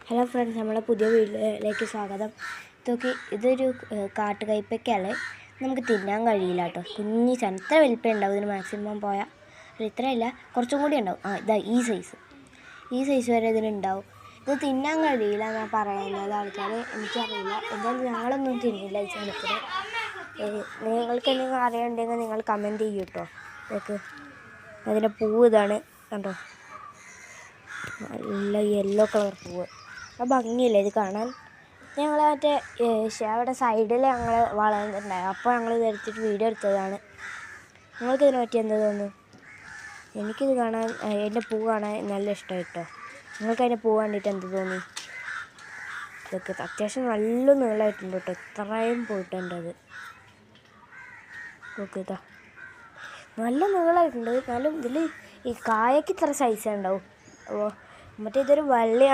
Hello friends, നമ്മളെ പുതിയ വീഡിയോയിലേക്ക് സ്വാഗതം. ഇതൊരു കാട്ടുകയ്പ്പയ്ക്കല്ലേ, നമുക്ക് തിന്നാൻ കഴിയില്ല കേട്ടോ. കുഞ്ഞി എത്ര വലിപ്പം ഉണ്ടാവും ഇതിന് മാക്സിമം പോയാൽ ഇത്രയല്ല, കുറച്ചും കൂടി ഉണ്ടാവും. ഇതാ ഈ സൈസ് വരെ ഇതിനുണ്ടാവും. ഇത് തിന്നാൻ കഴിയില്ല എന്നാണ് പറയുന്നത് ആൾക്കാർ. എനിക്കറിയില്ല, എന്തായാലും ഞങ്ങളൊന്നും തിന്നില്ല ഈ സാധനത്തിന്. നിങ്ങൾക്ക് എന്തെങ്കിലും അറിയണ്ടെങ്കിൽ നിങ്ങൾ കമൻറ്റ് ചെയ്യൂ കേട്ടോ. ഇതൊക്കെ അതിൻ്റെ പൂവ് ഇതാണ് കണ്ടോ, നല്ല യെല്ലോ കളർ പൂവ്. ആ ഭംഗിയില്ല ഇത് കാണാൻ. ഞങ്ങൾ അവിടെ സൈഡിൽ ഞങ്ങൾ വളർന്നിട്ടുണ്ടായിരുന്നു, അപ്പോൾ ഞങ്ങൾ ഇതെടുത്തിട്ട് വീഡിയോ എടുത്തതാണ്. നിങ്ങൾക്കിതിനെ പറ്റി എന്താ തോന്നുന്നു? എനിക്കിത് കാണാൻ, അതിൻ്റെ പൂ കാണാൻ നല്ല ഇഷ്ടമായി കേട്ടോ. നിങ്ങൾക്ക് അതിൻ്റെ പൂ കണ്ടിട്ട് എന്ത് തോന്നി? ഇതൊക്കെ അത്യാവശ്യം നല്ല നീളമായിട്ടുണ്ട് കേട്ടോ, ഇത്രയും പോയിട്ടുണ്ട് അത്. നോക്കിതാ, നല്ല നീളമായിട്ടുണ്ട്. എന്നാലും ഇതിൽ ഈ കായക്ക് ഇത്ര സൈസേ ഉണ്ടാവും. അപ്പോൾ മറ്റേ ഇതൊരു വള്ളിയാണ്.